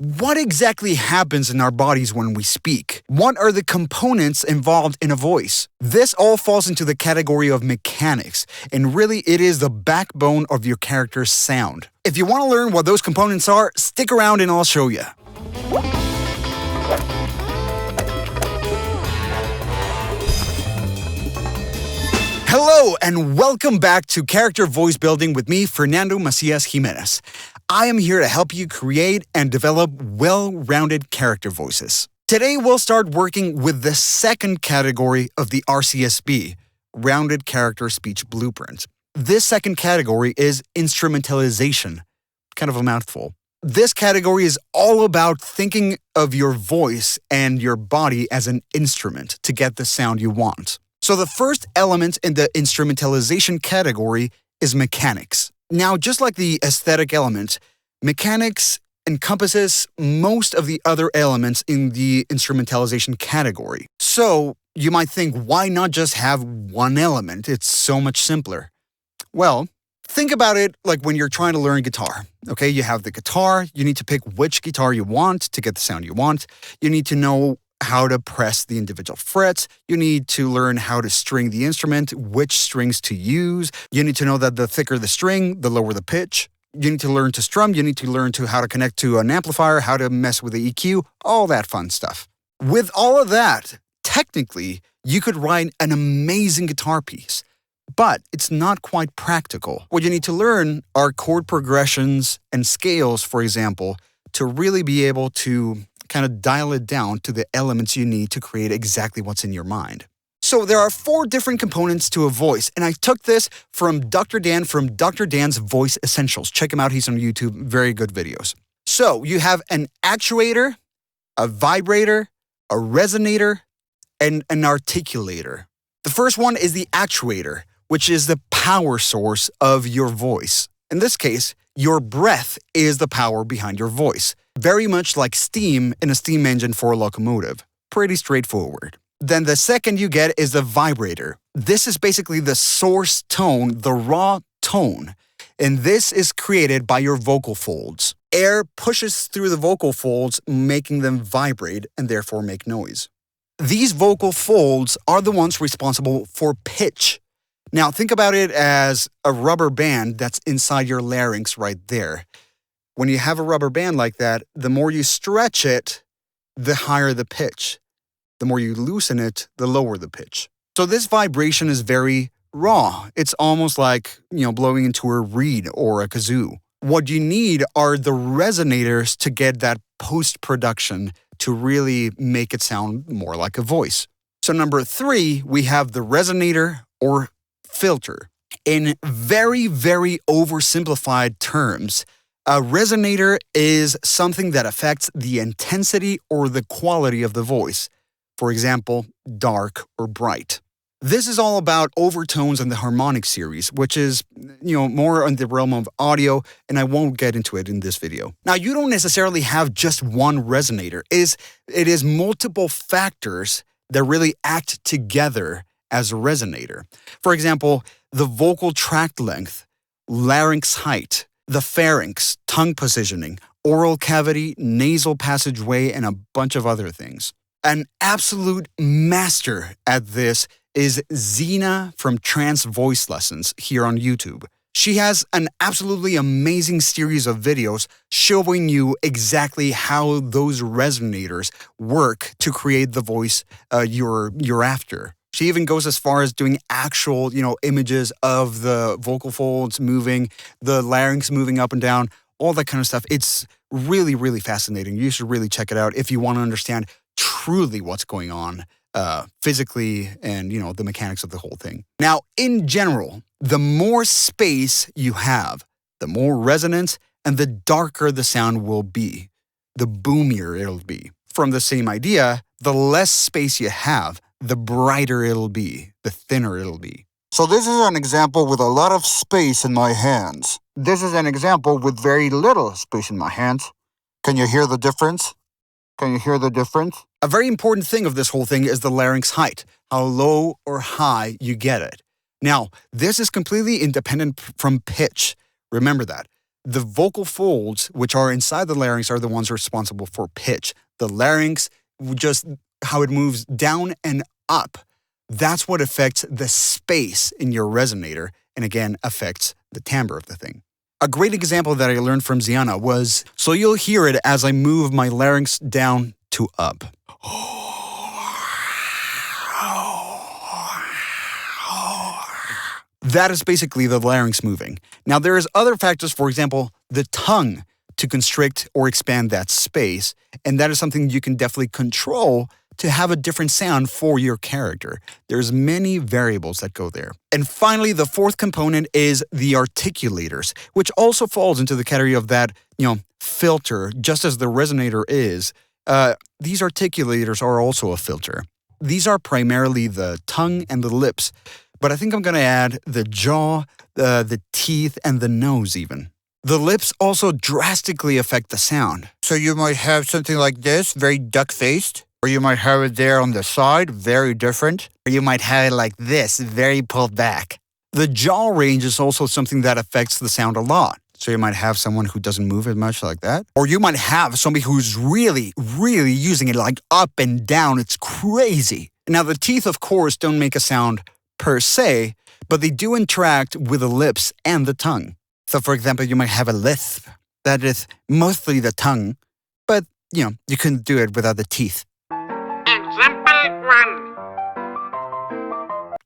What exactly happens in our bodies when we speak? What are the components involved in a voice? This all falls into the category of mechanics, and really it is the backbone of your character's sound. If you want to learn what those components are, stick around and I'll show you. Hello and welcome back to Character Voice Building with me, Fernando Macias Jimenez. I am here to help you create and develop well-rounded character voices. Today we'll start working with the second category of the RCSB, Rounded Character Speech Blueprint. This second category is instrumentalization, kind of a mouthful. This category is all about thinking of your voice and your body as an instrument to get the sound you want. So the first element in the instrumentalization category is mechanics. Now, just like the aesthetic element, mechanics encompasses most of the other elements in the instrumentalization category. So you might think, why not just have one element? It's so much simpler. Well, think about it like when you're trying to learn guitar. Okay, you have the guitar, you need to pick which guitar you want to get the sound you want. You need to know how to press the individual frets. You need to learn how to string the instrument, which strings to use. You need to know that the thicker the string, the lower the pitch. You need to learn to strum. You need to learn how to connect to an amplifier, how to mess with the EQ, all that fun stuff. With all of that, technically, you could write an amazing guitar piece, but it's not quite practical. What you need to learn are chord progressions and scales, for example, to really be able to kind of dial it down to the elements you need to create exactly what's in your mind. So there are 4 different components to a voice, and I took this from Dr. Dan from Dr. Dan's Voice Essentials. Check him out, he's on YouTube, very good videos. So you have an actuator, a vibrator, a resonator, and an articulator. The first one is the actuator, which is the power source of your voice. In this case, your breath is the power behind your voice. Very much like steam in a steam engine for a locomotive. Pretty straightforward. Then the second you get is the vibrator. This is basically the source tone, the raw tone. And this is created by your vocal folds. Air pushes through the vocal folds, making them vibrate and therefore make noise. These vocal folds are the ones responsible for pitch. Now think about it as a rubber band that's inside your larynx right there. When you have a rubber band like that, the more you stretch it, the higher the pitch. The more you loosen it, the lower the pitch. So this vibration is very raw. It's almost like, blowing into a reed or a kazoo. What you need are the resonators to get that post-production to really make it sound more like a voice. So number 3, we have the resonator or filter. In very, very oversimplified terms, a resonator is something that affects the intensity or the quality of the voice. For example, dark or bright. This is all about overtones and the harmonic series, which is, more in the realm of audio, and I won't get into it in this video. Now, you don't necessarily have just one resonator. It is multiple factors that really act together as a resonator. For example, the vocal tract length, larynx height, the pharynx, tongue positioning, oral cavity, nasal passageway, and a bunch of other things. An absolute master at this is Zena from Trance Voice Lessons here on YouTube. She has an absolutely amazing series of videos showing you exactly how those resonators work to create the voice you're after. She even goes as far as doing actual, images of the vocal folds moving, the larynx moving up and down, all that kind of stuff. It's really, really fascinating. You should really check it out if you want to understand truly what's going on physically and, the mechanics of the whole thing. Now, in general, the more space you have, the more resonance and the darker the sound will be, the boomier it'll be. From the same idea, the less space you have, the brighter it'll be, the thinner it'll be. So this is an example with a lot of space in my hands. This is an example with very little space in my hands. Can you hear the difference? A very important thing of this whole thing is the larynx height, how low or high you get it. Now, this is completely independent from pitch. Remember that. The vocal folds, which are inside the larynx, are the ones responsible for pitch. The larynx, just how it moves down and up, that's what affects the space in your resonator, and again, affects the timbre of the thing. A great example that I learned from Ziana was, so you'll hear it as I move my larynx down to up. That is basically the larynx moving. Now, there's other factors, for example, the tongue to constrict or expand that space, and that is something you can definitely control to have a different sound for your character. There's many variables that go there. And finally, the fourth component is the articulators, which also falls into the category of that, filter, just as the resonator is. These articulators are also a filter. These are primarily the tongue and the lips, but I think I'm going to add the jaw, the teeth, and the nose even. The lips also drastically affect the sound. So you might have something like this, very duck-faced, or you might have it there on the side, very different, or you might have it like this, very pulled back. The jaw range is also something that affects the sound a lot. So you might have someone who doesn't move as much like that, or you might have somebody who's really, really using it like up and down. It's crazy. Now, the teeth, of course, don't make a sound per se, but they do interact with the lips and the tongue. So, for example, you might have a lisp. That is mostly the tongue, but, you couldn't do it without the teeth. Example 1.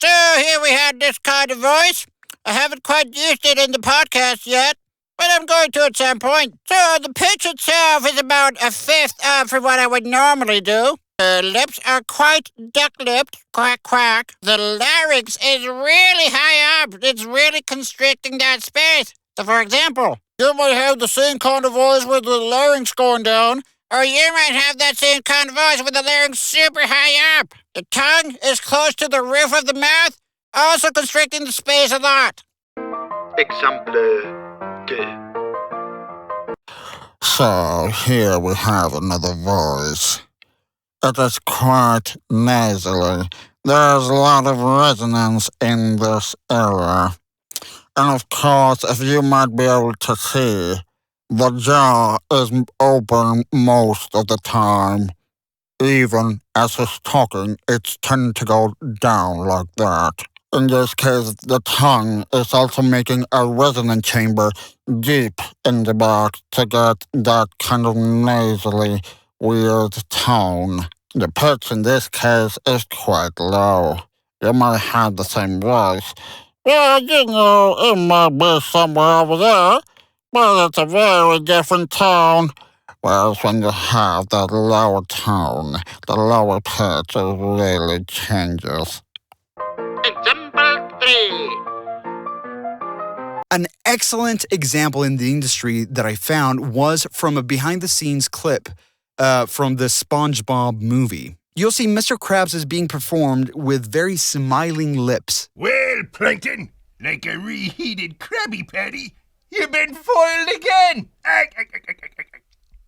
So here we had this kind of voice. I haven't quite used it in the podcast yet, but I'm going to at some point. So the pitch itself is about a fifth of what I would normally do. The lips are quite duck-lipped, quack, quack. The larynx is really high up. It's really constricting that space. So, for example, you might have the same kind of voice with the larynx going down, or you might have that same kind of voice with the larynx super high up. The tongue is close to the roof of the mouth, also constricting the space a lot. Example 2. So, here we have another voice. It is quite nasally. There's a lot of resonance in this area. And of course, if you might be able to see, the jaw is open most of the time. Even as he's talking, it's tending to go down like that. In this case, the tongue is also making a resonant chamber deep in the back to get that kind of nasally, weird tone. The pitch in this case is quite low. You might have the same voice. Well, it might be somewhere over there, but it's a very different tone. Whereas when you have that lower tone, the lower pitch really changes. Example 3. An excellent example in the industry that I found was from a behind-the-scenes clip from the SpongeBob movie. You'll see Mr. Krabs is being performed with very smiling lips. Well, Plankton, like a reheated Krabby Patty, you've been foiled again!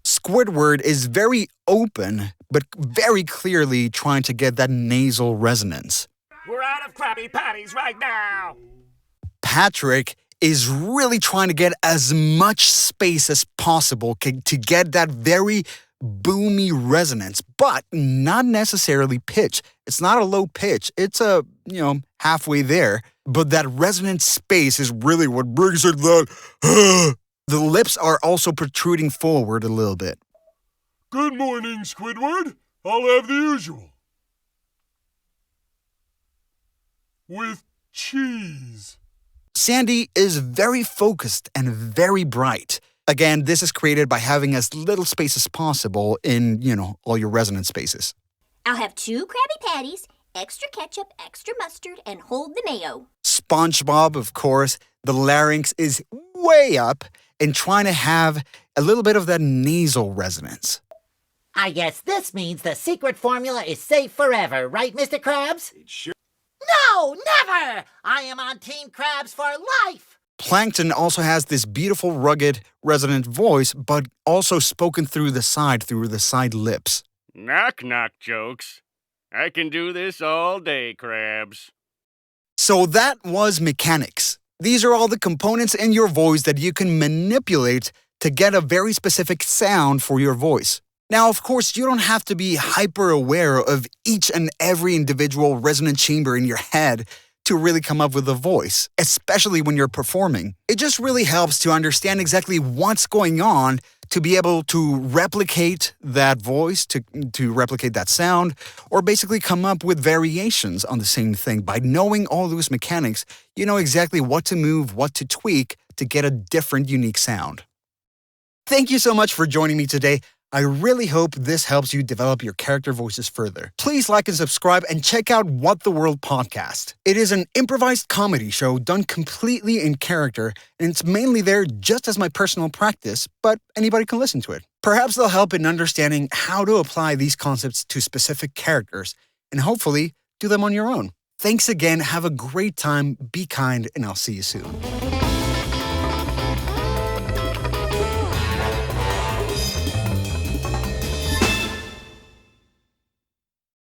Squidward is very open, but very clearly trying to get that nasal resonance. We're out of Krabby Patties right now! Patrick is really trying to get as much space as possible to get that very boomy resonance, but not necessarily pitch. It's not a low pitch. It's a, halfway there. But that resonant space is really what brings it that. The lips are also protruding forward a little bit. Good morning, Squidward. I'll have the usual. With cheese. Sandy is very focused and very bright. Again, this is created by having as little space as possible in, all your resonant spaces. I'll have 2 Krabby Patties, extra ketchup, extra mustard, and hold the mayo. SpongeBob, of course, the larynx is way up and trying to have a little bit of that nasal resonance. I guess this means the secret formula is safe forever, right, Mr. Krabs? Sure. No, never! I am on Team Krabs for life! Plankton also has this beautiful, rugged, resonant voice, but also spoken through the side lips. Knock-knock jokes. I can do this all day, Krabs. So that was mechanics. These are all the components in your voice that you can manipulate to get a very specific sound for your voice. Now, of course, you don't have to be hyper aware of each and every individual resonant chamber in your head to really come up with a voice, especially when you're performing. It just really helps to understand exactly what's going on to be able to replicate that voice, to replicate that sound, or basically come up with variations on the same thing. By knowing all those mechanics, you know exactly what to move, what to tweak to get a different, unique sound. Thank you so much for joining me today. I really hope this helps you develop your character voices further. Please like and subscribe and check out What the World podcast. It is an improvised comedy show done completely in character, and it's mainly there just as my personal practice, but anybody can listen to it. Perhaps they'll help in understanding how to apply these concepts to specific characters, and hopefully do them on your own. Thanks again, have a great time, be kind, and I'll see you soon.